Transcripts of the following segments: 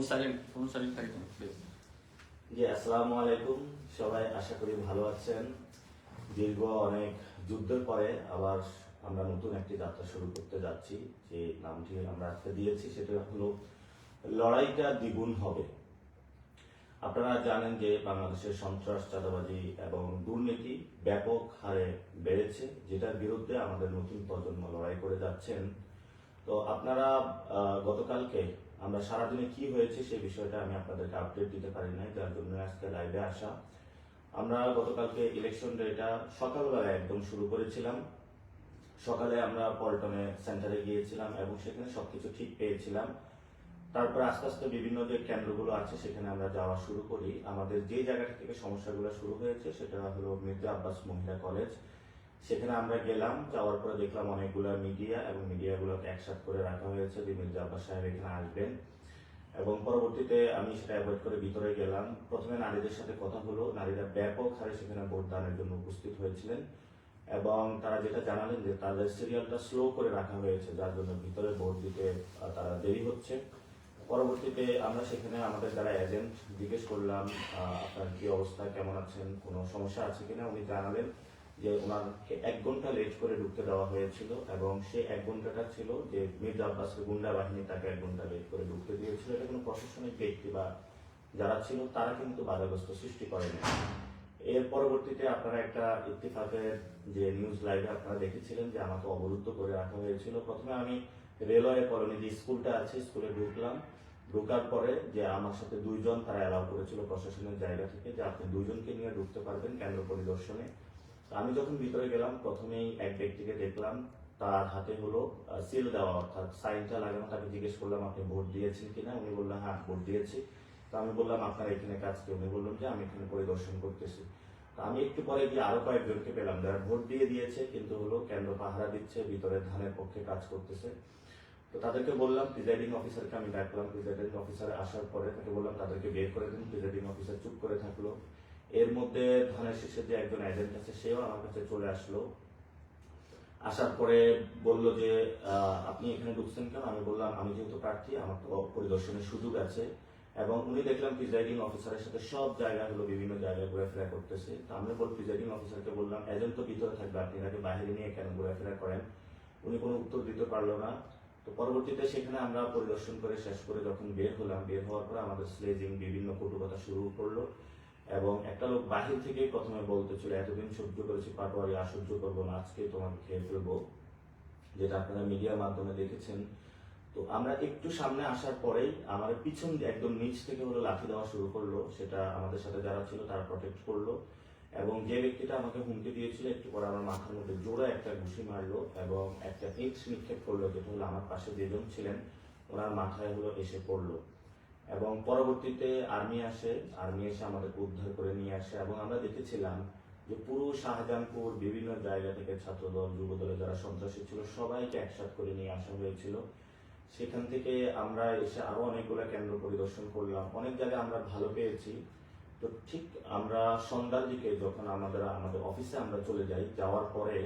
Silent থাকে কেন please? জি, আসসালামু আলাইকুম। সবাই আশা করি ভালো আছেন। দীর্ঘ অনেক যুদ্ধের পরে আবার আমরা নতুন একটি যাত্রা শুরু করতে যাচ্ছি। যে নামটি আমরা আজকে দিয়েছি সেটা হলো লড়াইটা দ্বিগুণ হবে। আপনারা জানেন যে বাংলাদেশের সন্ত্রাস, চাঁদাবাজি এবং দুর্নীতি ব্যাপক হারে বেড়েছে, যেটার বিরুদ্ধে আমাদের নতুন প্রজন্ম লড়াই করে যাচ্ছেন। তো আপনারা গতকালকে আমরা সারাদিনে কি হয়েছে সেই বিষয়টা আমি আপনাদেরকে আপডেট দিতে পারি নাই, যার জন্য আজকে লাইভে আসা। আমরা গতকালকে ইলেকশন ডেটা সকালবেলা একদম শুরু করেছিলাম। সকালে আমরা পল্টনে সেন্টারে গিয়েছিলাম এবং সেখানে সবকিছু ঠিক পেয়েছিলাম। তারপর আস্তে আস্তে বিভিন্ন যে কেন্দ্রগুলো আছে সেখানে আমরা যাওয়া শুরু করি। আমাদের যে জায়গাটা থেকে সমস্যাগুলো শুরু হয়েছে সেটা হলো মির্জা আব্বাস মহিলা কলেজ। সেখানে আমরা গেলাম, যাওয়ার পরে দেখলাম অনেকগুলো মিডিয়া এবং মিডিয়াগুলোকে একসাথে করে রাখা হয়েছে যে মির্জা আব্বাস সাহেব এখানে আসবেন। এবং পরবর্তীতে আমি সেটা অ্যাভয়েড করে ভিতরে গেলাম। প্রথমে নারীদের সাথে কথা হলো, নারীরা ব্যাপক হারে সেখানে ভোট দানের জন্য উপস্থিত হয়েছিলেন এবং তারা যেটা জানালেন যে তাদের সিরিয়ালটা স্লো করে রাখা হয়েছে, যার জন্য ভিতরে ভোট দিতে তারা দেরি হচ্ছে। পরবর্তীতে আমরা সেখানে আমাদের যারা এজেন্ট জিজ্ঞেস করলাম আপনার কি অবস্থা, কেমন আছেন, কোনো সমস্যা আছে কিনা। উনি জানালেন যে ওনাকে 1 ঘন্টা লেট করে ঢুকতে দেওয়া হয়েছিল এবং সেই 1 ঘন্টাটা ছিল যে মির্জা আব্বাসের গুন্ডা বাহিনী তাকে 1 ঘন্টা লেট করে ঢুকতে দিয়েছিল। এটা কোনো প্রশাসনিক ব্যক্তি বা যারা ছিল তারা কিন্তু বাধাগ্রস্ত সৃষ্টি করেনি। এর পরবর্তীতে আপনারা একটা ইত্তেফাকের যে নিউজ লাইভে আপনারা দেখেছিলেন যে আমাকে অবরুদ্ধ করে রাখা হয়েছিল। প্রথমে আমি রেলওয়ে কলোনি যে স্কুলটা আছে স্কুলে ঢুকলাম। ঢোকার পরে যে আমার সাথে 2 জন তারা অ্যালাউ করেছিল প্রশাসনের জায়গা থেকে যে আপনি 2 জনকে নিয়ে ঢুকতে পারবেন কেন্দ্র পরিদর্শনে। আমি যখন ভিতরে গেলাম প্রথমেই এক ব্যক্তিকে দেখলাম, তার হাতে হলো সিল দেওয়া, অর্থাৎ সাইনটা লাগানো। তাকে জিজ্ঞেস করলাম আপনি ভোট দিয়েছেন কিনা। উনি বললেন হ্যাঁ ভোট দিয়েছি। তো আমি বললাম আপনার এখানে কাজ কি? উনি বললাম যে আমি এখানে পরিদর্শন করতেছি। তো আমি একটু পরে গিয়ে আরো কয়েকজনকে পেলাম যারা ভোট দিয়ে দিয়েছে কিন্তু হলো কেন্দ্র পাহারা দিচ্ছে, ভিতরে ধানের পক্ষে কাজ করতেছে। তো তাদেরকে বললাম, প্রিজাইডিং অফিসারকে আমি ডাকলাম। প্রিজাইডিং অফিসার আসার পরে তাকে বললাম তাদেরকে বের করে দিন। প্রিজাইডিং অফিসার চুপ করে থাকলো। এর মধ্যে ধানের শীষের যে একজন এজেন্ট আছে সেও আমার কাছে চলে আসলো। আসার পরে বললো যে আপনি এখানে ঢুকছেন কেন? আমি বললাম আমি যেহেতু প্রার্থী আমার তো পরিদর্শনের সুযোগ আছে। এবং উনি দেখলাম প্রিজাইডিং অফিসারের সাথে সব জায়গাগুলো বিভিন্ন জায়গায় ঘোরাফেরা করতেছে। তো আমি প্রিজাইডিং অফিসারকে বললাম এজেন্ট তো ভিতরে থাকবে, আপনি এনাকে বাইরে নিয়ে কেন ঘোরাফেরা করেন? উনি কোনো উত্তর দিতে পারলো না। তো পরবর্তীতে সেখানে আমরা পরিদর্শন করে শেষ করে যখন বের হলাম, বের হওয়ার পর আমাদের স্লেজিং বিভিন্ন কটু কথা শুরু করলো এবং একটা লোক বাহির থেকে প্রথমে বলতেছিল এতদিন সহ্য করেছি পাটোয়ারি, আর সহ্য করবো না, আজকে তোমাকে খেয়ে ফেলবো, যেটা আপনারা মিডিয়ার মাধ্যমে দেখেছেন। তো আমরা একটু সামনে আসার পরেই আমার পিছন একদম নিচ থেকে হলো লাঠি দেওয়া শুরু করলো। সেটা আমাদের সাথে যারা ছিল তারা প্রটেক্ট করলো এবং যে ব্যক্তিটা আমাকে হুমকি দিয়েছিল একটু পরে আমার মাথার মধ্যে জোরে একটা ঘুষি মারলো এবং একটা ইট নিক্ষেপ করলো, যেটা হলো আমার পাশে যেজন ছিলেন ওনার মাথায় হলো এসে পড়লো। এবং পরবর্তীতে আর্মি আসে, আর্মি এসে আমাদেরকে উদ্ধার করে নিয়ে আসে এবং আমরা দেখেছিলাম যে পুরো শাহজাহানপুর বিভিন্ন জায়গা থেকে ছাত্রদল, যুবদলে যারা সন্ত্রাসী ছিল সবাইকে একসাথে করে নিয়ে আসা হয়েছিল। সেখান থেকে আমরা এসে আরো অনেকগুলো কেন্দ্র পরিদর্শন করলাম, অনেক জায়গায় আমরা ভালো পেয়েছি। তো ঠিক আমরা সন্ধ্যার দিকে যখন আমাদের অফিসে আমরা চলে যাই, যাওয়ার পরে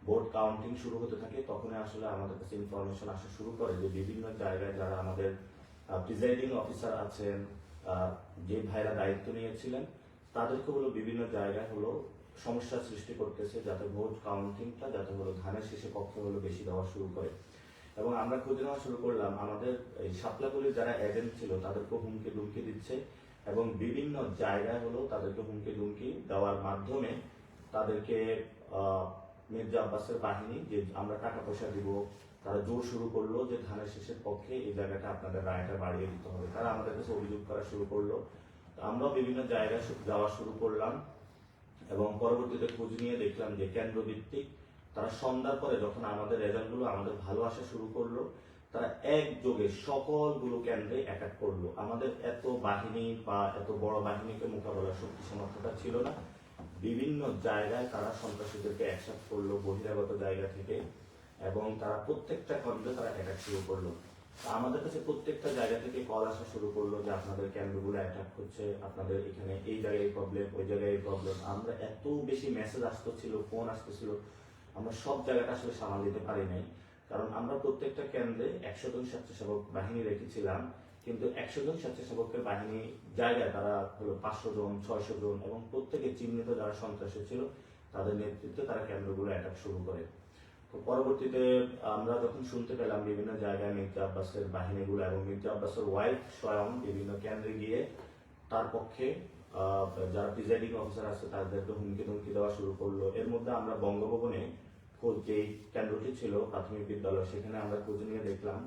ভোট কাউন্টিং শুরু হতে থাকে, তখনই আসলে আমাদের কাছে ইনফরমেশন আসা শুরু করে যে বিভিন্ন জায়গায় যারা আমাদের প্রিজাইডিং অফিসার আছেন, যে ভাইরা দায়িত্ব নিয়েছিলেন তাদেরকে হলো বিভিন্ন জায়গায় হলো সমস্যার সৃষ্টি করতেছে, যাতে ভোট কাউন্টিংটা যাতে হলো ধানের শীষে পক্ষে হলো বেশি দেওয়া শুরু করে। এবং আমরা খুঁজে নেওয়া শুরু করলাম আমাদের এই শাপলাগুলির যারা এজেন্ট ছিল তাদেরকে হুমকি দুমকি দিচ্ছে এবং বিভিন্ন জায়গায় হলো তাদেরকে হুমকি দুমকি দেওয়ার মাধ্যমে তাদেরকে মির্জা আব্বাসের বাহিনী যে আমরা টাকা পয়সা দিব, তারা জোর শুরু করলো যে ধানের শীষের পক্ষে এই জায়গাটা আপনাদের রায়টা বাড়িয়ে দিতে হবে। তারা আমাদের কাছে অভিযোগ করা শুরু করলো। আমরাও বিভিন্ন জায়গায় যাওয়া শুরু করলাম এবং পরবর্তীতে খোঁজ নিয়ে দেখলাম যে কেন্দ্র ভিত্তিক তারা সন্ধ্যার পরে যখন আমাদের রেজাল্টগুলো আমাদের ভালো আসা শুরু করলো, তারা একযোগে সকলগুলো কেন্দ্রে অ্যাটাক করলো। আমাদের এত বাহিনী বা এত বড় বাহিনীকে মোকাবেলার শক্তি সামর্থ্যটা ছিল না। বিভিন্ন জায়গায় তারা সন্ত্রাসীদেরকে একসাথে করলো বহিরাগত জায়গা থেকে এবং তারা প্রত্যেকটা কেন্দ্রে তারা অ্যাটাক শুরু করলো। আমাদের কাছে প্রত্যেকটা জায়গা থেকে কল আসা শুরু করলো যে আপনাদের কেন্দ্রগুলো অ্যাটাক হচ্ছে, আপনাদের এখানে এই জায়গায় প্রবলেম, ওই জায়গায় প্রবলেম। আমরা এত বেশি মেসেজ আসতেছিল, ফোন আসতেছিল, আমরা সব জায়গাটা আসলে সামাল দিতে পারি নাই। কারণ আমরা প্রত্যেকটা কেন্দ্রে 100 জন স্বেচ্ছাসেবক বাহিনী রেখেছিলাম কিন্তু 100 জন স্বেচ্ছাসেবকের বাহিনী জায়গায় তারা হলো 500 জন 600 জন এবং প্রত্যেকে চিহ্নিত যারা সন্ত্রাসী ছিল তাদের নেতৃত্বে তারা কেন্দ্রগুলো অ্যাটাক শুরু করে। তো পরবর্তীতে আমরা যখন শুনতে পেলাম বিভিন্ন জায়গায় মির্জা আব্বাসের বাহিনীগুলো এবং মির্জা আব্বাসের ওয়াইফ স্বয়ং বিভিন্ন কেন্দ্রে গিয়ে তার পক্ষে যারা প্রিজাইডিং অফিসার আছে তাদেরকে হুমকি ধমকি দেওয়া শুরু করলো। এর মধ্যে আমরা বঙ্গভবনে যে কেন্দ্রটি ছিল প্রাথমিক বিদ্যালয় সেখানে আমরা খোঁজ নিয়ে দেখলাম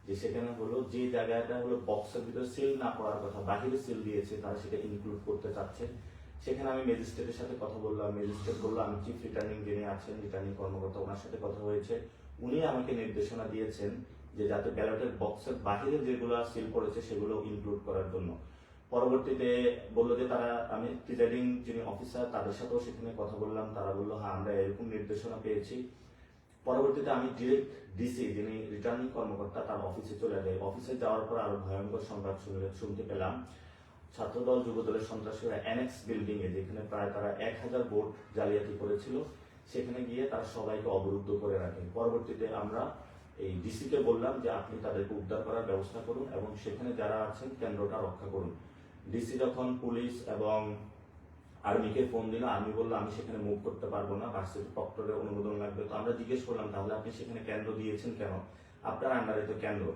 যে সেখানে হলো যে জায়গাটা হলো বক্সের ভিতরে সিল না করার কথা বাহিরে সিল দিয়েছে তারা সেটা ইনক্লুড করতে চাচ্ছে। সেখানে আমি ম্যাজিস্ট্রেটের সাথে কথা বললাম, ম্যাজিস্ট্রেট বললো আমি চিফ রিটার্নিং যিনি আছেন রিটার্নিং কর্মকর্তা ওনার সাথে কথা হয়েছে, উনি আমাকে নির্দেশনা দিয়েছেন যে যাতে ব্যালটের বক্সের বাহিরে যেগুলো সিল করেছে সেগুলো ইনক্লুড করার জন্য। পরবর্তীতে বললো যে তারা আমি প্রিজাইডিং যিনি অফিসার তাদের সাথেও সেখানে কথা বললাম, তারা বললো হ্যাঁ আমরা এরকম নির্দেশনা পেয়েছি। পরবর্তীতে আমি ডিরেক্ট ডিসি যিনি রিটার্নিং কর্মকর্তা তার অফিসে চলে যাই। অফিসে যাওয়ার পর আরো ভয়ঙ্কর সংবাদ শুনতে পেলাম ছাত্রদল যুবদলের সন্ত্রাসীরা অ্যানেক্স বিল্ডিং এ যেখানে প্রায় তারা 1000 ভোট জালিয়াতি করেছিল সেখানে গিয়ে তারা সবাইকে অবরুদ্ধ করে রাখে। পরবর্তীতে আমরা এই ডিসি কে বললাম যে আপনি তাদেরকে উদ্ধার করার ব্যবস্থা করুন এবং সেখানে যারা আছেন কেন্দ্রটা রক্ষা করুন। ডিসি যখন পুলিশ এবং আর্মিকে ফোন দিল, আর্মি বললো আমি সেখানে মুভ করতে পারবো না, ভার্সিটি প্রক্টরের অনুমোদন লাগবে। তো আমরা জিজ্ঞেস করলাম তাহলে আপনি সেখানে কেন্দ্র দিয়েছেন কেন, আপনার আন্ডারে তো কেন্দ্র।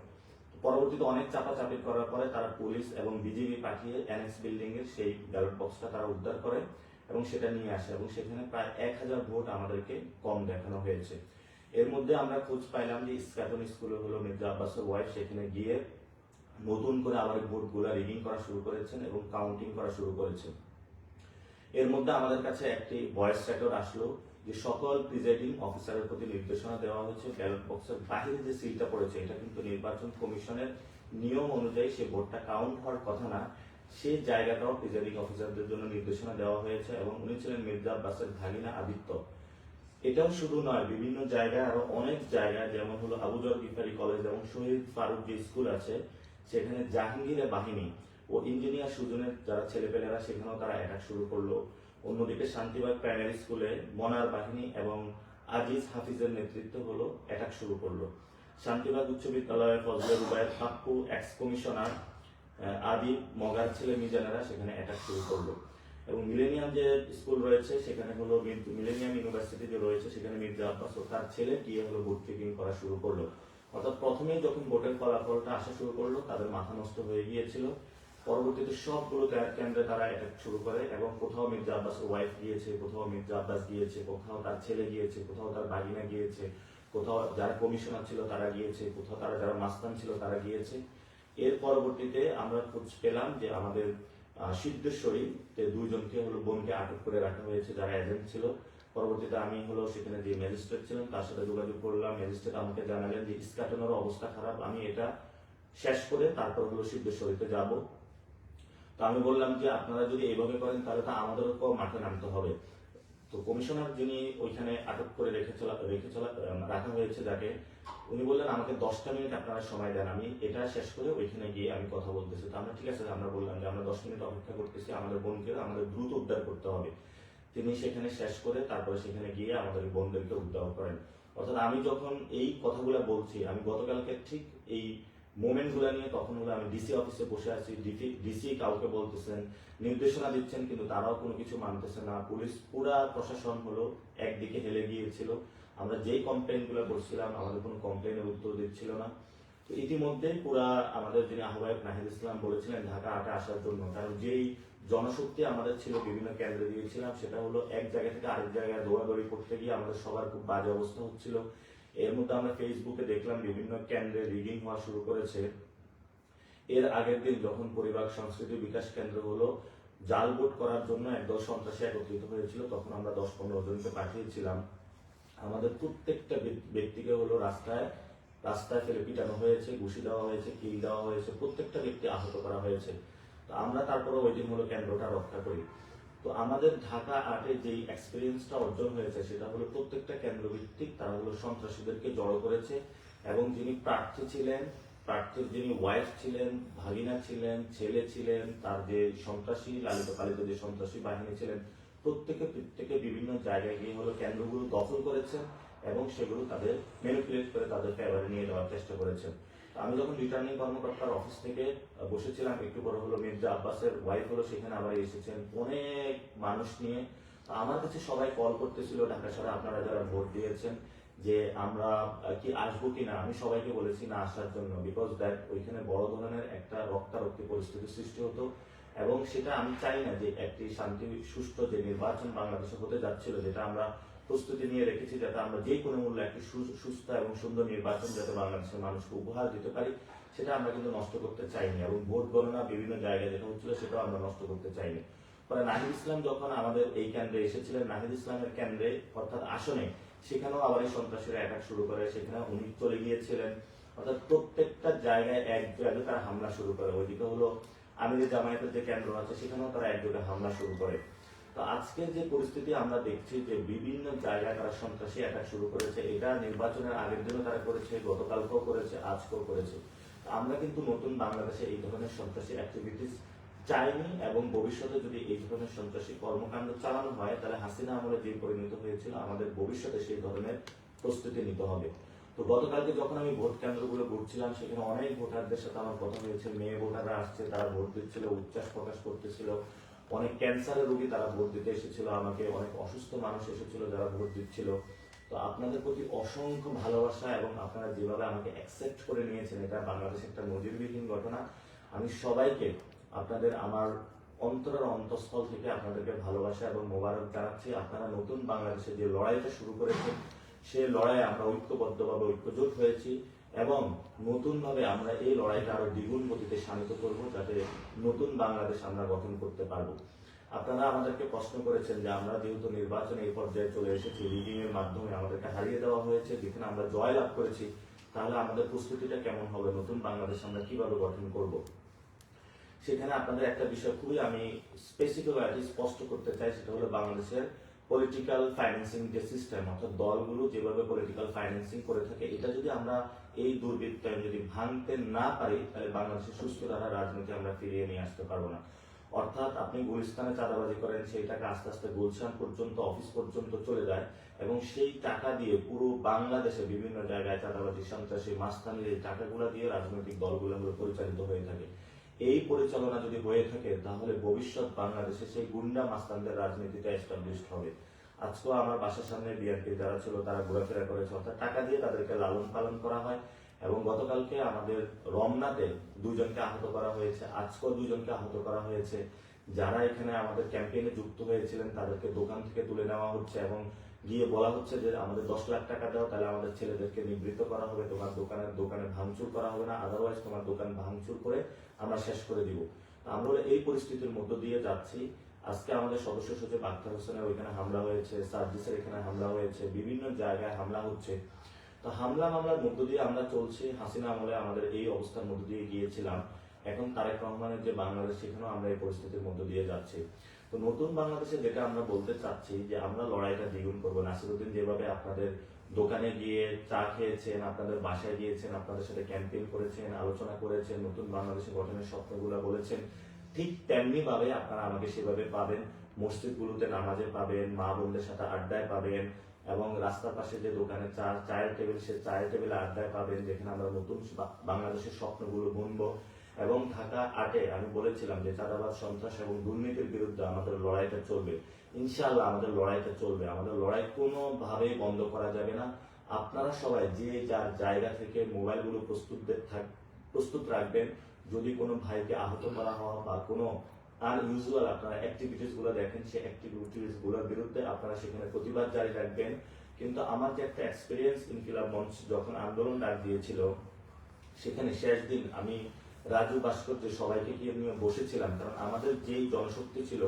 পরবর্তীতে অনেক চাপাচাপি করার পরে তারা পুলিশ এবং বিজিবি পাঠিয়ে এনএক্স বিল্ডিং এর সেই ব্যালট বক্সটা তারা উদ্ধার করে এবং সেটা নিয়ে আসে এবং সেখানে প্রায় 1000 ভোট আমাদেরকে কম দেখানো হয়েছে। এর মধ্যে আমরা খোঁজ পাইলাম যে ইস্কাটন স্কুলে হলো মির্জা আব্বাসের ওয়াইফ সেখানে গিয়ে নতুন করে আবার ভোটগুলা রিডিং করা শুরু করেছেন এবং কাউন্টিং করা শুরু করেছেন। এর মধ্যে আমাদের কাছে একটি ভয়েস রেকর্ড আসলো যে সকল প্রিজাইডিং অফিসারের প্রতি নির্দেশনা দেওয়া হয়েছে ব্যালট বক্সের বাহিরে যে সিলটা পড়েছে এটা কিন্তু নির্বাচন কমিশনের নিয়ম অনুযায়ী সে ভোটটা কাউন্ট হওয়ার কথা না, সেই জায়গাটাও প্রিজাইডিং অফিসারদের জন্য নির্দেশনা দেওয়া হয়েছে এবং উনি ছিলেন মির্জা আব্বাসের ভাগিনা আদিত্য। এটাও শুধু নয়, বিভিন্ন জায়গায় আরো অনেক জায়গায় যেমন হলো আবুজর গিফারি কলেজ এবং শহীদ ফারুক যে স্কুল আছে সেখানে জাহাঙ্গীরের বাহিনী ও ইঞ্জিনিয়ার সুজনের যারা ছেলেপেলেরা সেখানেও তারা অ্যাটাক শুরু করলো। অন্যদিকে শান্তিবাগ প্রাইমারি স্কুলে মনার বাহিনী এবং আজিজ হাফিজের নেতৃত্বে হলো অ্যাটাক শুরু করলো। শান্তিবাগ উচ্চ বিদ্যালয়ের ফজলে রুবায়ের পাপ্পু এক্স কমিশনার আদি মগার ছেলে মিজানেরা সেখানে অ্যাটাক শুরু করলো এবং মিলেনিয়াম যে স্কুল রয়েছে সেখানে হলো মিলেনিয়াম ইউনিভার্সিটি যে রয়েছে সেখানে মির্জা আব্বাস ও তার ছেলে গিয়ে হলো ভোট চেকিং করা শুরু করলো। অর্থাৎ প্রথমেই যখন ভোটের ফলাফলটা আসা শুরু করলো তাদের মাথা নষ্ট হয়ে গিয়েছিল। পরবর্তীতে সবগুলো কেন্দ্রে তারা অ্যাটাক শুরু করে এবং কোথাও মির্জা আব্বাসের ওয়াইফ গিয়েছে, কোথাও মির্জা আব্বাস গিয়েছে, কোথাও তার ছেলে গিয়েছে, কোথাও তার বাগিনা গিয়েছে, কোথাও যারা কমিশনার ছিল তারা গিয়েছে, কোথাও তারা যারা মাস্তান ছিল তারা গিয়েছে। এর পরবর্তীতে আমরা খোঁজ পেলাম যে আমাদের সিদ্ধেশ্বরী দুইজনকে হলো বোনকে আটক করে রাখা হয়েছে যারা এজেন্ট ছিল। পরবর্তীতে আমি হলো সেখানে যে ম্যাজিস্ট্রেট ছিলেন তার সাথে যোগাযোগ করলাম। ম্যাজিস্ট্রেট আমাকে জানালেন যে ইস্কাটনের অবস্থা খারাপ, আমি এটা শেষ করে তারপর হলো সিদ্ধেশ্বরীতে যাব। তো আমি বললাম যে আপনারা যদি এইভাবে করেন তাহলে তো আমাদেরকেও মাঠে নামতে হবে। তো কমিশনার যিনি ওইখানে আটক করে রাখা হয়েছে যাকে, উনি বললেন আমাকে 10টা মিনিট আপনারা সময় দেন, আমি এটা শেষ করে ওইখানে গিয়ে আমি কথা বলতেছি। তো আমরা ঠিক আছে, আমরা বললাম যে আমরা 10 মিনিট অপেক্ষা করতেছি, আমাদের বোনকে আমাদের দ্রুত উদ্ধার করতে হবে। তিনি সেখানে শেষ করে তারপরে সেখানে গিয়ে আমাদের বোনদেরকে উদ্ধার করেন। অর্থাৎ আমি যখন এই কথাগুলো বলছি আমি গতকালকে ঠিক এই মোমেন্ট গুলা নিয়ে তখন হলো আমি ডিসি অফিসে বসে আছি, ডিসি কাউকে বলতেছেন নির্দেশনা দিচ্ছেন কিন্তু তারাও কোনো কিছু মানতেছে না। পুলিশ পুরা প্রশাসন হলো একদিকে হেলে গিয়েছিল। আমরা যেই কমপ্লেন গুলো করছিলাম আমাদের কোনো কমপ্লেনের উত্তর দিচ্ছিল না। তো ইতিমধ্যে পুরা আমাদের যিনি আহ্বায়ক নাহিদ ইসলাম বলেছিলেন ঢাকা 8-এ আসার জন্য, কারণ যেই জনশক্তি আমাদের ছিল বিভিন্ন কেন্দ্রে দিয়েছিলাম সেটা হলো এক জায়গা থেকে আরেক জায়গায় দৌড়াদৌড়ি করতে গিয়ে আমাদের সবার খুব বাজে অবস্থা হচ্ছিল। এর মধ্যে আমরা ফেসবুকে দেখলাম বিভিন্ন কেন্দ্রে রিগিং হওয়া শুরু করেছে। এর আগের দিন যখন পরিবার সংস্কৃতি বিকাশ কেন্দ্র হলো জাল ভোট করার জন্য একদল সন্ত্রাসী একত্রিত হয়েছিল, তখন আমরা 10-15 জনকে পাঠিয়েছিলাম। আমাদের প্রত্যেকটা ব্যক্তিকে হলো রাস্তায় ফেলে পিটানো হয়েছে, ঘুষি দেওয়া হয়েছে, কিল দেওয়া হয়েছে, প্রত্যেকটা ব্যক্তি আহত করা হয়েছে। তো আমরা তারপরে ওই দিন হলো কেন্দ্রটা রক্ষা করি। তো আমাদের ঢাকা 8-এ যেই এক্সপিরিয়েন্সটা অর্জন হয়েছে সেটা হলো প্রত্যেকটা কেন্দ্রভিত্তিক তারা হলো সন্ত্রাসীদেরকে জড়ো করেছে এবং যিনি প্রার্থী ছিলেন, প্রার্থীর যিনি ওয়াইফ ছিলেন, ভাগিনা ছিলেন, ছেলে ছিলেন, তার যে সন্ত্রাসী লালিত পালিত যে সন্ত্রাসী বাহিনী ছিলেন প্রত্যেকে বিভিন্ন জায়গায় গিয়ে হলো কেন্দ্রগুলো দখল করেছেন এবং সেগুলো তাদের ম্যানিপুলেট করে তাদের ফেভারে নিয়ে যাওয়ার চেষ্টা করেছেন। আমি যখন রিটার্নিং কর্মকর্তার অফিস থেকে বসেছিলাম, একটু পরে হলো মির্জা আব্বাসের ওয়াইফ হলো সেখানে আবার এসেছেন অনেক মানুষ নিয়ে। তো আমার কাছে সবাই কল করতেছিল ঢাকা শহরে আপনারা যারা ভোট দিয়েছেন যে আমরা কি আসবো কিনা। আমি সবাইকে বলেছি না আসার জন্য, বিকজ দ্যাট ওইখানে বড় ধরনের একটা রক্তারক্তি পরিস্থিতি সৃষ্টি হতো এবং সেটা আমি চাই না যে একটি শান্তি সুষ্ঠু যে নির্বাচন বাংলাদেশে হতে যাচ্ছিল, যেটা আমরা প্রস্তুতি নিয়ে রেখেছি যাতে আমরা যে কোনো মূল্যে একটি সুস্থ এবং সুন্দর নির্বাচন যাতে বাংলাদেশের মানুষকে উপহার দিতে পারি, সেটা আমরা কিন্তু নষ্ট করতে চাইনি। এবং ভোট গণনা বিভিন্ন জায়গায় যেটা হচ্ছিল সেটাও আমরা নষ্ট করতে চাইনি। পরে নাহিদ ইসলাম যখন আমাদের এই কেন্দ্রে এসেছিলেন, নাহিদ ইসলামের কেন্দ্রে অর্থাৎ আসনে, সেখানেও আবার এই সন্ত্রাসীরা অ্যাটাক শুরু করে। সেখানে উনি চলে গিয়েছিলেন, অর্থাৎ প্রত্যেকটা জায়গায় এক জায়গায় তারা হামলা শুরু করে। ওইদিকে হলো আমিরের জামায়াতের যে কেন্দ্র আছে সেখানেও তারা এক জায়গায় হামলা শুরু করে। তো আজকের যে পরিস্থিতি আমরা দেখছি যে বিভিন্ন জায়গায় তারা সন্ত্রাসী অ্যাটাক শুরু করেছে, এটা নির্বাচনের আগের দিনও তারা করেছে, গতকালকেও করেছে, আজকেও করেছে। আমরা কিন্তু নতুন বাংলাদেশে এই ধরনের সন্ত্রাসী অ্যাক্টিভিটিস চাইনি এবং ভবিষ্যতে যদি এই ধরনের সন্ত্রাসী কর্মকাণ্ড চালানো হয় তাহলে হাসিনা আমলে যে পরিণত হয়েছিল আমাদের ভবিষ্যতে সেই ধরনের প্রস্তুতি নিতে হবে। তো গতকালকে যখন আমি ভোট কেন্দ্রগুলো ঘুরছিলাম সেখানে অনেক ভোটারদের সাথে আমার কথা হয়েছে, মেয়ে ভোটাররা আসছে, তারা ভোট দিচ্ছিল, উচ্ছ্বাস প্রকাশ করতেছিল। অনেক ক্যান্সারের রোগী তারা ভোট দিতে এসেছিল আমাকে, অনেক অসুস্থ মানুষ এসেছিল যারা ভোট দিচ্ছিল। তো আপনাদের প্রতি অসংখ্য ভালোবাসা এবং আপনারা যেভাবে আমাকে অ্যাকসেপ্ট করে নিয়েছেন, এটা বাংলাদেশে একটা নজিরবিহীন ঘটনা। আমি সবাইকে আপনাদের আমার অন্তরের অন্তঃস্থল থেকে আপনাদেরকে ভালোবাসা এবং মোবারক জানাচ্ছি। আপনারা নতুন বাংলাদেশে যে লড়াইটা শুরু করেছেন সেই লড়াইয়ে আমরা ঐক্যবদ্ধভাবে ঐক্যজোট হয়েছি এবং নতুনভাবে আমরা এই লড়াইটা আরো দ্বিগুণ গতিতে শানিত করব যাতে নতুন বাংলাদেশ আমরা গঠন করতে পারবো। আপনারা আমাদেরকে প্রশ্ন করেছেন যে আমরা যেহেতু নির্বাচনে এই পর্যায়ে চলে এসেছি, রিগিং এর মাধ্যমে আমাদেরকে হারিয়ে দেওয়া হয়েছে, যেখানে আমরা জয় লাভ করেছি, তাহলে আমাদের প্রস্তুতিটা কেমন হবে, নতুন বাংলাদেশ আমরা কিভাবে গঠন করব। সেখানে আপনাদের একটা বিষয় খুবই আমি স্পেসিফিক স্পষ্ট করতে চাই, সেটা হলো বাংলাদেশের পলিটিক্যাল ফাইন্যান্সিং যে সিস্টেম, অর্থাৎ দলগুলো যেভাবে পলিটিক্যাল ফাইন্যান্সিং করে থাকে, এটা যদি আমরা এই দুর্বৃত্তায়ন যদি ভাঙতে না পারি তাহলে বাংলাদেশের সুস্থ ধারা রাজনীতি আমরা ফিরিয়ে নিয়ে আসতে পারবো না। অর্থাৎ আপনি গুলিস্তানে চাঁদাবাজি করেন, সেই টাকা আস্তে আস্তে গুলশান পর্যন্ত, অফিস পর্যন্ত চলে যায় এবং সেই টাকা দিয়ে পুরো বাংলাদেশে বিভিন্ন জায়গায় চাঁদাবাজি, সন্ত্রাসী, মাস্তানির এই টাকাগুলো দিয়ে রাজনৈতিক দলগুলো পরিচালিত হয়ে থাকে। এই পরিচালনা যদি হয়ে থাকে তাহলে ভবিষ্যৎ বাংলাদেশে সেই গুন্ডা মাস্তানদের রাজনীতিটা এস্টাবলিশড হবে। আজকেও আমার বাসার সামনে বিএনপি যারা ছিল তারা ঘোরাফেরা করেছে, অর্থাৎ টাকা দিয়ে তাদেরকে লালন পালন করা হয়। এবং গতকালকে আমাদের রমনাতে 2 জনকে আহত করা হয়েছে, আজকেও 2 জনকে আহত করা হয়েছে। যারা এখানে আমাদের ক্যাম্পেইনে যুক্ত হয়েছিলেন তাদেরকে দোকান থেকে তুলে নেওয়া হচ্ছে এবং গিয়ে বলা হচ্ছে যে আমাদের 10 লাখ টাকা দাও, তাহলে আমাদের ছেলেদেরকে নিবৃত্ত করা হবে, তোমার দোকানে ভাঙচুর করা হবে না, আদারওয়াইজ তোমার দোকান ভাঙচুর করে আমরা শেষ করে দিব। আমরা এই পরিস্থিতির মধ্য দিয়ে যাচ্ছি। আজকে আমাদের সদস্য সচিব আক্তার হোসেনের ওইখানে হামলা হয়েছে, সার্জিসের এখানে হামলা হয়েছে, বিভিন্ন জায়গায় হামলা হচ্ছে। তো হামলা মামলার মধ্য দিয়ে আমরা চলছি। হাসিনা আমলে আমাদের এই অবস্থার মধ্য দিয়ে গিয়েছিলাম, এখন তারেক রহমানের যে বাংলাদেশ সেখানেও আমরা এই পরিস্থিতির মধ্য দিয়ে যাচ্ছি। তো নতুন বাংলাদেশে যেটা আমরা বলতে চাচ্ছি যে আমরা লড়াইটা দ্বিগুণ করবো। নাসিরউদ্দিন যেভাবে আপনাদের দোকানে গিয়ে চা খেয়েছেন, আপনাদের বাসায় গিয়েছেন, আপনাদের সাথে ক্যাম্পেইন করেছেন, আলোচনা করেছেন, নতুন বাংলাদেশে গঠনের স্বপ্নগুলো বলেছেন, ঠিক তেমনি ভাবে আপনারা আমাকে সেভাবে পাবেন। মসজিদগুলোতে নামাজে পাবেন, মা বোনদের সাথে আড্ডায় পাবেন এবং রাস্তার পাশে যে দোকানে চায়ের টেবিল, সে চায়ের টেবিলে আড্ডায় পাবেন, যেখানে আমরা নতুন বাংলাদেশের স্বপ্নগুলো বুনবো। এবং ঢাকা 8-এ আমি বলেছিলাম যে চাঁদাবাজ, সন্ত্রাস এবং দুর্নীতির বিরুদ্ধে আমাদের লড়াইটা চলবে। ইনশাআল্লাহ আমাদের লড়াইটা চলবে, আমাদের লড়াই কোনোভাবেই বন্ধ করা যাবে না। আপনারা সবাই যে যার জায়গা থেকে মোবাইলগুলো প্রস্তুত রাখবেন। যদি কোনো ভাইকে আহত করা হয় বা কোনো আনইউজুয়াল আপনারা অ্যাক্টিভিটিস গুলো দেখেন, সেই অ্যাক্টিভিটিস গুলোর বিরুদ্ধে আপনারা সেখানে প্রতিবাদ জারি রাখবেন। কিন্তু আমার যে একটা এক্সপিরিয়েন্স, ইনকিলাব মঞ্চ যখন আন্দোলন ডাক দিয়েছিল সেখানে শেষ দিন আমি রাজু ভাস্কর্য সবাইকে নিয়ে বসেছিলাম, কারণ আমাদের যেই জনশক্তি ছিল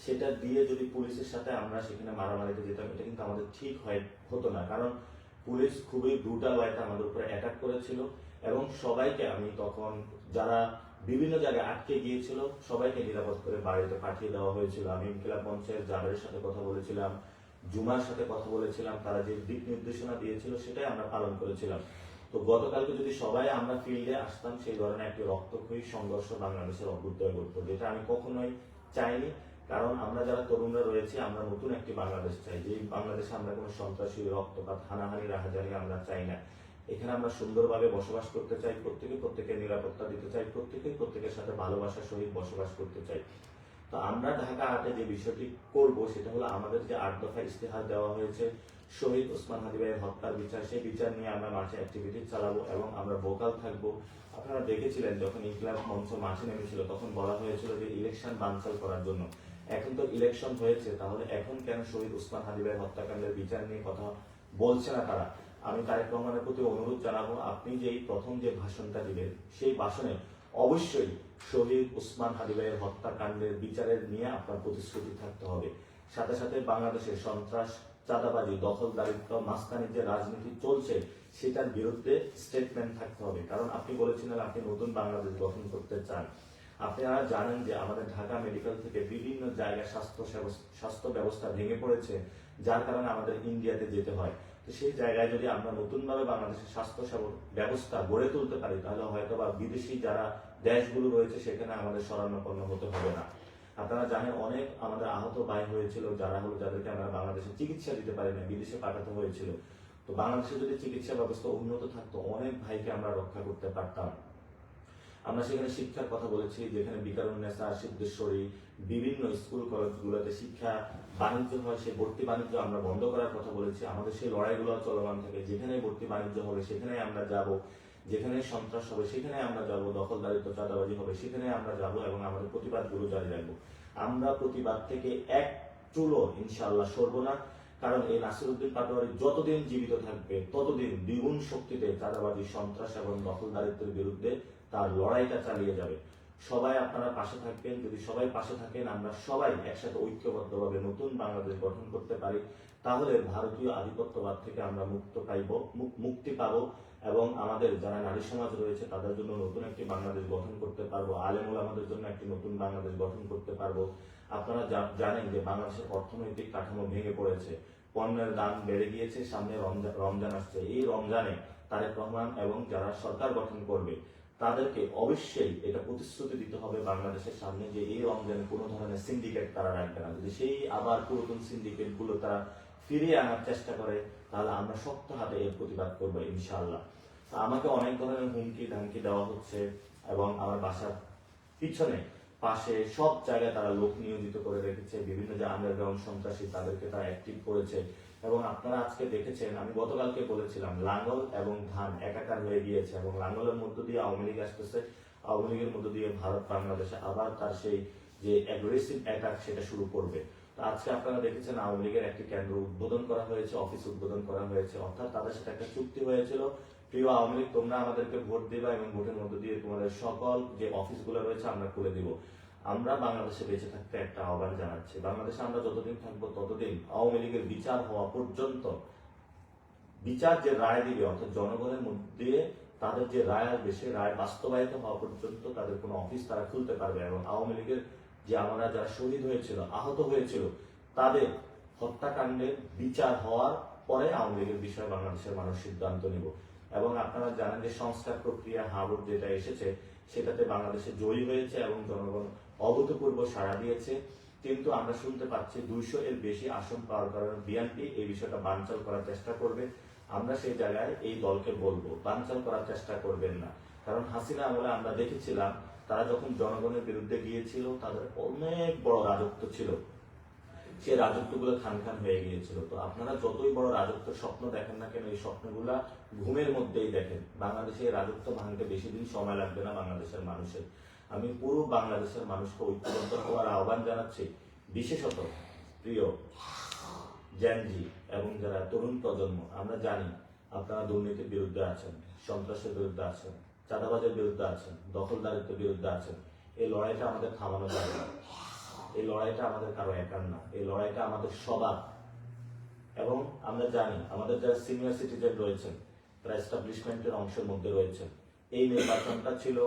সেটা দিয়ে যদি পুলিশের সাথে আমরা সেখানে মারামারিতে যেতাম, এটা কিন্তু আমাদের ঠিক হতো না। কারণ পুলিশ খুবই ব্রুটাল ওয়েতে আমাদের উপরে অ্যাটাক করেছিল এবং সবাইকে আমি তখন যারা বিভিন্ন জায়গায় আটকে গিয়েছিল সবাইকে নিরাপদ করে বাড়িতে পাঠিয়ে দেওয়া হয়েছিল। আমি ইনকিলাব মঞ্চের জাবেরের সাথে কথা বলেছিলাম, জুমার সাথে কথা বলেছিলাম, তারা যে দিক নির্দেশনা দিয়েছিল সেটাই আমরা পালন করেছিলাম। তো গতকালকে যদি সবাই আমরা ফিল্ডে আসতাম, সেই ধরনের একটি রক্তক্ষয়ী সংঘর্ষ বাংলাদেশের অভ্যুদয় করতো, যেটা আমি কখনোই চাইনি। কারণ আমরা যারা তরুণরা রয়েছি আমরা নতুন একটি বাংলাদেশ চাই, যে বাংলাদেশে আমরা কোনো সন্ত্রাসী, রক্তপাত, হানাহানি, রাহাজানি আমরা চাই না। এখানে আমরা সুন্দরভাবে বসবাস করতে চাই, প্রত্যেকের নিরাপত্তা দিতে চাই, প্রত্যেকের সাথে ভালোবাসার সহিত বসবাস করতে চাই। তো আমরা ঢাকা আর্টে যে বিষয়টি করব সেটা হলো আমাদের যে 8 দফা ইস্তেহার দেওয়া হয়েছে শহীদ ওসমান হাদি ভাইয়ের হত্যার বিচার, সেই বিচার নিয়ে আমরা মাঠে অ্যাক্টিভিটি চালাবো এবং আমরা ভোকাল থাকবো। আপনারা দেখেছিলেন যখন ইনকিলাব মঞ্চ মাঠে নেমেছিল তখন বলা হয়েছিল যে ইলেকশন বানচাল করার জন্য। এখন তো ইলেকশন হয়েছে, তাহলে এখন কেন শহীদ ওসমান হাদি ভাইয়ের হত্যাকাণ্ডের বিচার নিয়ে কথা বলছে না তারা? আমি তারেক রহমানের প্রতি অনুরোধ জানাবো, আপনি যে প্রথম যে ভাষণটা দিবেন সেই ভাষণে অবশ্যই শহীদ ওসমান হাদি ভাইয়ের হত্যাকাণ্ডের বিচারের নিয়ে আপনার প্রতিশ্রুতি থাকতে হবে। সাথে সাথে বাংলাদেশের সন্ত্রাস, চাঁদাবাজি, দখলদারিত্ব, মাস্তানির যে রাজনীতি চলছে সেটার বিরুদ্ধে স্টেটমেন্ট থাকতে হবে। কারণ আপনি বলেছিলেন আপনি নতুন বাংলাদেশ গঠন করতে চান। আপনারা জানেন যে আমাদের ঢাকা মেডিকেল থেকে বিভিন্ন জায়গায় স্বাস্থ্য ব্যবস্থা ভেঙে পড়েছে, যার কারণে আমাদের ইন্ডিয়াতে যেতে হয়। তো সেই জায়গায় যদি আমরা নতুনভাবে বাংলাদেশের স্বাস্থ্য ব্যবস্থা গড়ে তুলতে পারি তাহলে হয়তো বা বিদেশি যারা দেশগুলো রয়েছে সেখানে আমাদের শরণাপন্ন হতে হবে না। আপনারা জানেন অনেক আমাদের আহত ভাই হয়েছিল যাদেরকে আমরা বাংলাদেশে চিকিৎসা দিতে পারি না, বিদেশে পাঠাতে হয়েছিল। তো বাংলাদেশে যদি চিকিৎসা ব্যবস্থা উন্নত থাকতো অনেক ভাইকে আমরা রক্ষা করতে পারতাম। আমরা সেখানে শিক্ষার কথা বলেছি, যেখানে বিকারুন্নেসা, সিদ্ধেশ্বরী, বিভিন্ন স্কুল কলেজগুলোতে শিক্ষা বাণিজ্য হয়, সেই ভর্তি বাণিজ্য আমরা বন্ধ করার কথা বলেছি। আমাদের সেই লড়াইগুলো চলমান থাকে, যেখানে ভর্তি বাণিজ্য হবে সেখানে আমরা যাব, যেখানে সন্ত্রাস হবে সেখানে আমরা যাব, দখলদারিত্ব চাঁদাবাজি হবে সেখানে আমরা যাব এবং আমাদের প্রতিবাদগুলো জারি রাখবো। আমরা প্রতিবাদ থেকে এক চুলো ইনশাআল্লাহ সরব না, কারণ এই নাসিরউদ্দিন পাটোয়ারি যতদিন জীবিত থাকবে ততদিন দ্বিগুণ শক্তিতে চাঁদাবাজি, সন্ত্রাস এবং দখলদারিত্বের বিরুদ্ধে তার লড়াইটা চালিয়ে যাবে। সবাই আপনারা পাশে থাকবেন। যদি সবাই পাশে থাকেন, আমরা সবাই একসাথে ঐক্যবদ্ধভাবে নতুন বাংলাদেশ গঠন করতে পারি, তাহলে ভারতীয় আধিপত্যবাদ থেকে আমরা মুক্তি পাবো এবং আমাদের যারা নারী সমাজ রয়েছে তাদের জন্য নতুন একটি বাংলাদেশ গঠন করতে পারবো, আলেম ওলামাদের জন্য একটি নতুন বাংলাদেশ গঠন করতে পারবো। আপনারা জানেন যে বাংলাদেশের অর্থনৈতিক কাঠামো ভেঙে পড়েছে, পণ্যের দাম বেড়ে গিয়েছে, সামনে রমজান আসছে। এই রমজানে তারেক রহমান এবং যারা সরকার গঠন করবে তাদেরকে অবশ্যই এটা প্রতিশ্রুতি দিতে হবে বাংলাদেশের সামনে যে এই রমজানে কোনো ধরনের সিন্ডিকেট তারা রাখবে না। যদি সেই আবার পুরাতন সিন্ডিকেট গুলো তারা ফিরিয়ে আনার চেষ্টা করে তাহলে আমরা শক্ত হাতে এর প্রতিবাদ করবো ইনশাআল্লাহ। আমাকে অনেক ধরনের হুমকি ধামকি দেওয়া হচ্ছে এবং আমার বাসার পিছনে পাশে সব জায়গায় তারা লোক নিয়োজিত করে রেখেছে, বিভিন্ন যে আন্ডারগ্রাউন্ড সন্ত্রাসী তাদেরকে তারা অ্যাক্টিভ করেছে। এবং আপনারা আজকে দেখেছেন, আমি গতকালকে বলেছিলাম লাঙ্গল এবং ধান একাকার হয়ে গিয়েছে এবং লাঙ্গলের মধ্য দিয়ে আওয়ামী লীগ আসতেছে, আওয়ামী লীগের মধ্য দিয়ে ভারত বাংলাদেশে আবার তার সেই যে অ্যাগ্রেসিভ অ্যাটাক সেটা শুরু করবে। তো আজকে আপনারা দেখেছেন আওয়ামী লীগের একটি কেন্দ্র উদ্বোধন করা হয়েছে, অফিস উদ্বোধন করা হয়েছে, অর্থাৎ তাদের সাথে একটা চুক্তি হয়েছিল, প্রিয় আওয়ামী লীগ তোমরা আমাদেরকে ভোট দিবা এবং ভোটের মধ্য দিয়ে তোমাদের সকল যে অফিসগুলো রয়েছে আমরা খুলে দিব। আমরা বাংলাদেশে বেঁচে থাকতে একটা আহ্বান জানাচ্ছি, বাংলাদেশে আমরা যতদিন থাকবো ততদিন আওয়ামী লীগের বিচার হওয়া পর্যন্ত, বিচার যে রায় দিবে অর্থাৎ জনগণের মধ্যে তাদের যে রায় আসবে সেই রায় বাস্তবায়িত হওয়া পর্যন্ত তাদের কোনো অফিস তারা খুলতে পারবে। এবং আওয়ামী লীগের যে আমরা যারা শহীদ হয়েছিল, আহত হয়েছিল, তাদের হত্যাকাণ্ডের বিচার হওয়ার পরে আওয়ামী লীগের বিষয়ে বাংলাদেশের মানুষ সিদ্ধান্ত নিব। এবং আপনারা জানেন যে সংস্কার প্রক্রিয়া হাবুর যেটা এসেছে সেটাতে বাংলাদেশে জয়ী হয়েছে এবং জনগণ অভূতপূর্ব সাড়া দিয়েছে। কিন্তু আমরা শুনতে পাচ্ছি 200 এর বেশি আসন পাওয়ার কারণে বিএনপি এই বিষয়টা বানচাল করার চেষ্টা করবে। আমরা সেই জায়গায় এই দলকে বলবো বানচাল করার চেষ্টা করবেন না, কারণ হাসিনা আমলে আমরা দেখেছিলাম তারা যখন জনগণের বিরুদ্ধে গিয়েছিল তাদের অনেক বড় রাজত্ব ছিল, সেই রাজত্বগুলো খান খান হয়ে গিয়েছিল। তো আপনারা যতই বড় রাজত্বের স্বপ্ন দেখেন না কেন এই স্বপ্নগুলা ঘুমের মধ্যেই দেখেন। বাংলাদেশে রাজত্ব ভাঙতে বেশি দিন সময় লাগবে না বাংলাদেশের মানুষের। আমি পুরো বাংলাদেশের মানুষকে ঐক্যবদ্ধ হওয়ার আহ্বান জানাচ্ছি, বিশেষত প্রিয় জেনজি এবং যারা তরুণ প্রজন্ম। আমরা জানি আপনারা দুর্নীতির বিরুদ্ধে আছেন, সন্ত্রাসের বিরুদ্ধে আছেন, চাঁদাবাজের বিরুদ্ধে আছেন, দখলদারিত্বের বিরুদ্ধে আছেন। এই লড়াইটা আমাদের থামানো যাবে না, এই লড়াইটা আমাদের কারো একার না, এই লড়াইটা আমাদের সবার। এবং আমরা জানি আমাদের যারা সিনিয়র সিটিজেন রয়েছেন তারা এস্টাবলিশমেন্টের অংশের মধ্যে রয়েছেন। এই নির্বাচনটা ছিল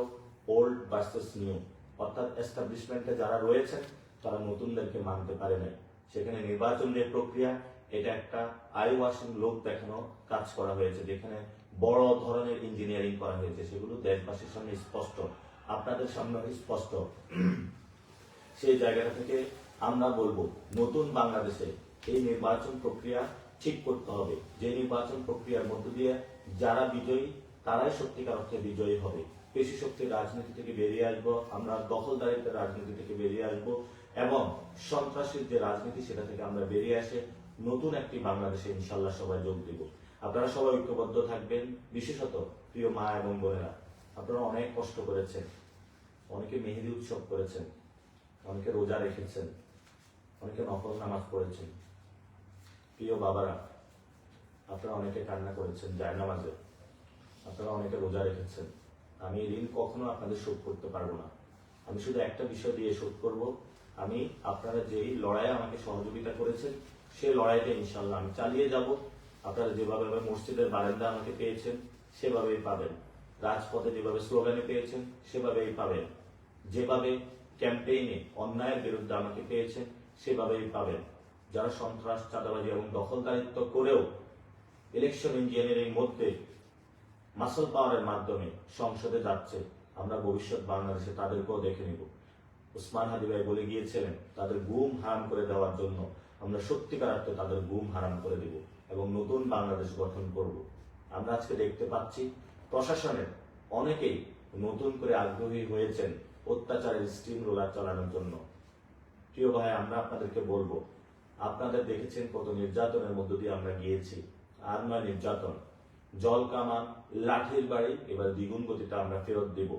ওল্ড ভার্সেস নিউ, অর্থাৎ এস্টাবলিশমেন্টে যারা রয়েছেন তারা নতুনদেরকে মানতে পারে নাই। সেখানে নির্বাচন যে প্রক্রিয়া এটা একটা আই ওয়াশিং লোক দেখানো কাজ করা হয়েছে, যেখানে বড় ধরনের ইঞ্জিনিয়ারিং করা হয়েছে, সেগুলো দেশবাসীর সামনে স্পষ্ট, আপনাদের সামনে স্পষ্ট। সেই জায়গাটা থেকে আমরা বলবো নতুন বাংলাদেশে এই নির্বাচন প্রক্রিয়া ঠিক করতে হবে, যে নির্বাচন প্রক্রিয়ার মধ্য দিয়ে যারা বিজয়ী তারাই সত্যিকার অর্থে বিজয়ী হবে। পেশি শক্তির রাজনীতি থেকে বেরিয়ে আসবো, আমরা দখলদারিত্বের রাজনীতি থেকে বেরিয়ে আসবো এবং সন্ত্রাসীর যে রাজনীতি সেটা থেকে আমরা বেরিয়ে আসে নতুন একটি বাংলাদেশে ইনশাল্লাহ সবাই যোগ দিব। আপনারা সবাই ঐক্যবদ্ধ থাকবেন। বিশেষত প্রিয় মা এবং বোনেরা, আপনারা অনেক কষ্ট করেছেন, অনেকে মেহেদি উৎসব করেছেন, অনেকে রোজা রেখেছেন, অনেকে নফল নামাজ পড়েছেন। প্রিয় বাবারা, আপনারা অনেকে কান্না করেছেন জায়নামাজে, আপনারা অনেকে রোজা রেখেছেন। আমি এই ঋণ কখনো আপনাদের শোধ করতে পারবো না। আমি শুধু একটা বিষয় দিয়ে শোধ করব, আমি আপনারা যেই লড়াইয়ে আমাকে সহযোগিতা করেছেন সেই লড়াইটা ইনশাল্লাহ আমি চালিয়ে যাব। আপনারা যেভাবে মসজিদের বারান্দা আমাকে পেয়েছেন সেভাবেই পাবেন, রাজপথে যেভাবে স্লোগানে পেয়েছেন সেভাবেই পাবেন, যেভাবে ক্যাম্পেইনে অন্যায়ের বিরুদ্ধে আমাকে পেয়েছেন সেভাবেই পাবেন। যারা সন্ত্রাস, চাঁদাবাজি এবং দখলদারিত্ব করেও ইলেকশন ইঞ্জিনিয়ারিং মধ্যে মাসল পাওয়ারের মাধ্যমে সংসদে যাচ্ছে, আমরা ভবিষ্যৎ বাংলাদেশে তাদেরকেও দেখে নিব। উসমান হাদি ভাই বলে গিয়েছিলেন তাদের গুম হারাম করে দেওয়ার জন্য আমরা সত্যিকার অর্থে তাদের গুম হারাম করে দিব এবং নতুন বাংলাদেশ গঠন করব। আমরা আজকে দেখতে পাচ্ছি প্রশাসনের অনেকেই নতুন করে আগ্রহী হয়েছেন অত্যাচারের স্টিম রোলার চালানোর জন্য। প্রিয় ভাই, আমরা আপনাদেরকে বলবো, আপনাদের দেখেছেন কত নির্যাতনের মধ্য দিয়ে আমরা গিয়েছি। আর নয় নির্যাতন, জল কামান, লাঠির বাড়ি, এবার দ্বিগুণ গতিটা আমরা ফেরত দেব।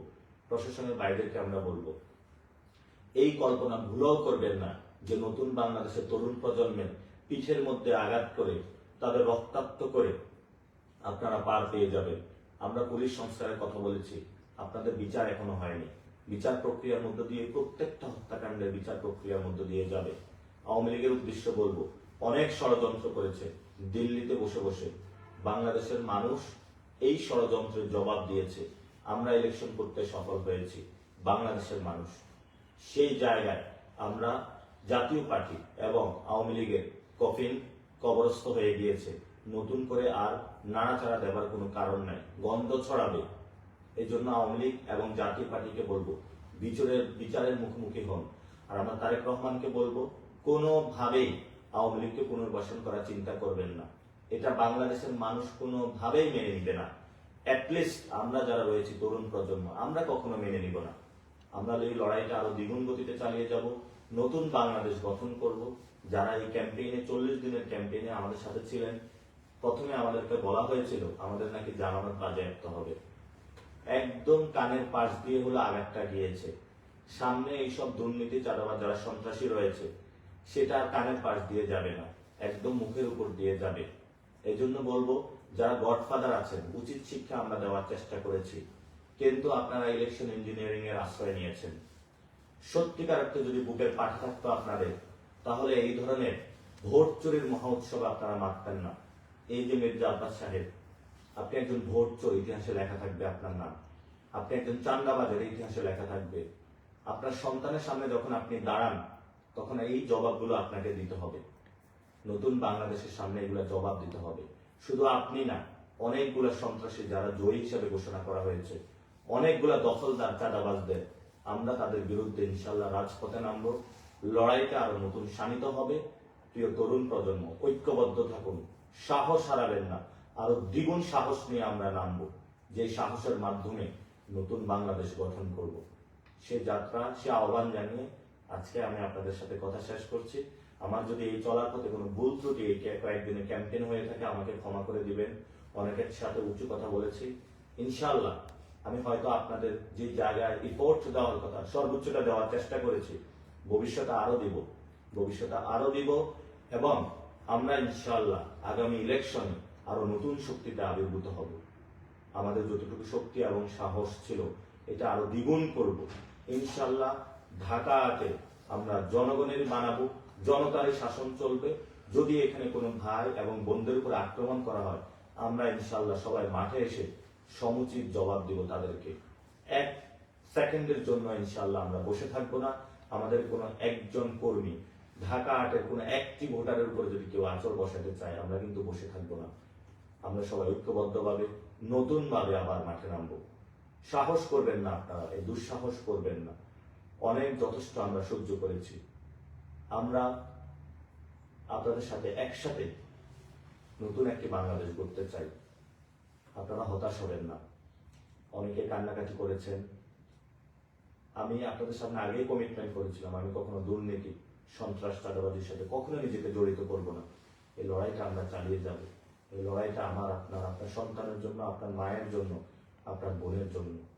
প্রশাসনের বাইরেকে আমরা বলবো, এই কল্পনা ভুলেও করবেন না যে নতুন বাংলাদেশের তরুণ প্রজন্মের পিঠের মধ্যে আঘাত করে তাদের রক্তাক্ত করে আপনারা পার পেয়ে যাবেন। আমরা পুলিশ সংস্কারের কথা বলেছি, আপনাদের বিচার এখনো হয়নি। বিচার প্রক্রিয়ার মধ্য দিয়ে প্রত্যেকটা হত্যাকাণ্ডের বিচার প্রক্রিয়ার মধ্য দিয়ে যাবে। আওয়ামী লীগের উদ্দেশ্য বলবো, অনেক ষড়যন্ত্র করেছে দিল্লিতে বসে বসে। বাংলাদেশের মানুষ এই ষড়যন্ত্রের জবাব দিয়েছে। আমরা ইলেকশন করতে সফল হয়েছি, বাংলাদেশের মানুষ। সেই জায়গায় আমরা জাতীয় পার্টি এবং আওয়ামী লীগের কফিন কবরস্থ হয়ে গিয়েছে। নতুন করে আর নাড়াচাড়া দেবার কোনো কারণ নাই, গন্ধ ছড়াবে। এই জন্য আওয়ামী লীগ এবং জাতীয় পার্টিকে বলবো বিচারের মুখোমুখি হন। আর আমরা তারেক রহমানকে বলবো, কোনোভাবেই আওয়ামী লীগকে পুনর্বাসন করার চিন্তা করবেন না। এটা বাংলাদেশের মানুষ কোনোভাবেই মেনে নিবে না। অ্যাটলিস্ট আমরা যারা রয়েছি তরুণ প্রজন্ম, আমরা কখনো মেনে নিব না। আমরা এই লড়াইটা আরো দ্বিগুণ গতিতে চালিয়ে যাব, নতুন বাংলাদেশ গঠন করব। যারা এই ক্যাম্পেইনে 40 দিনের ক্যাম্পেইনে আমাদের সাথে ছিলেন, প্রথমে আমাদেরকে বলা হয়েছিল আমাদের নাকি জামানত বাজেয়াপ্ত হবে। একদম কানের পাশ দিয়ে হলো আঘাতটা গিয়েছে। সামনে এইসব দুর্নীতি, চাঁদাবাজ, যারা সন্ত্রাসী রয়েছে সেটা আর কানের পাশ দিয়ে যাবে না, একদম মুখের উপর দিয়ে যাবে। এই জন্য বলবো, যারা গডফাদার আছেন, উচিত শিক্ষা আমরা দেওয়ার চেষ্টা করেছি, কিন্তু আপনারা ইলেকশন ইঞ্জিনিয়ারিং এর আশ্রয় নিয়েছেন। সত্যিকার অর্থে যদি বুকের পাঠা থাকতো আপনাদের, তাহলে এই ধরনের ভোট চুরির মহা উৎসবে আপনারা মারতেন না। এই যে মির্জা আব্বাস সাহেব, আপনি একজন ভোট চোর, ইতিহাসে লেখা থাকবে আপনার নাম। আপনি একজন চান্দাবাজের, ইতিহাসে লেখা থাকবে। আপনার সন্তানের সামনে যখন আপনি দাঁড়ান, তখন এই জবাবগুলো আপনাকে দিতে হবে। নতুন বাংলাদেশের সামনে এগুলো জবাব দিতে হবে। শুধু আপনি না, অনেকগুলো সন্ত্রাসী যারা জয়ী হিসেবে ঘোষণা করা হয়েছে, অনেকগুলা দখলদার, চাঁদাবাজদের, আমরা তাদের বিরুদ্ধে ইনশাল্লাহ রাজপথে নামবো। লড়াইটা আরো নতুন শানিত হবে। প্রিয় তরুণ প্রজন্ম, ঐক্যবদ্ধ থাকুন, সাহস হারাবেন না। আরো দ্বিগুণ সাহস নিয়ে আমরা নামবো, যে সাহসের মাধ্যমে নতুন বাংলাদেশ গঠন করব। সে যাত্রা, সে আহ্বান জানিয়ে আজকে আমি আপনাদের সাথে কথা শেষ করছি। আমার যদি এই চলার পথে কোনো ভুল ত্রুটি এই কয়েকদিনের ক্যাম্পেইন হয়ে থাকে, আমাকে ক্ষমা করে দিবেন। অনেকের সাথে উঁচু কথা বলেছি। ইনশাল্লাহ আমি হয়তো আপনাদের যে জায়গায় রিপোর্ট দেওয়ার কথা, সর্বোচ্চটা দেওয়ার চেষ্টা করেছি। ভবিষ্যতে আরো দিব এবং আমরা ইনশাল্লাহ আগামী ইলেকশনে আরো নতুন শক্তিতে আবির্ভূত হব। আমাদের যতটুকু শক্তি এবং সাহস ছিল, এটা আরো দ্বিগুণ করব ইনশাল্লাহ। ঢাকাতে আমরা জনগণের বানাবো, জনতারই শাসন চলবে। যদি এখানে কোনো ভাই এবং বোনদের উপর আক্রমণ করা হয়, আমরা ইনশাল্লাহ সবাই মাঠে এসে সমুচিত জবাব দিব তাদেরকে। 1 সেকেন্ডের জন্য ইনশাল্লাহ আমরা বসে থাকবো না। আমাদের কোনো একজন কর্মী, ঢাকা আটের কোনো একটি ভোটারের উপর যদি কেউ আঁচড় বসাতে চায়, আমরা কিন্তু বসে থাকবো না। আমরা সবাই ঐক্যবদ্ধভাবে নতুন ভাবে আবার মাঠে নামবো। সাহস করবেন না আপনারা, এই দুঃসাহস করবেন না। অনেক যথেষ্ট আমরা সহ্য করেছি। আমরা আপনাদের সাথে একসাথে নতুন একটি বাংলাদেশ গড়তে চাই। আপনারা হতাশ হবেন না। অনেকে কান্নাকাটি করেছেন। আমি আপনাদের সামনে আগেই কমিটমেন্ট করেছিলাম, আমি কখনো দুর্নীতি, সন্ত্রাস, চাঁদাবাজির সাথে কখনো নিজেকে জড়িত করব না। এই লড়াইটা আমরা চালিয়ে যাব। এই লড়াইটা আমার, আপনার সন্তানের জন্য, আপনার মায়ের জন্য, আপনার বোনের জন্য।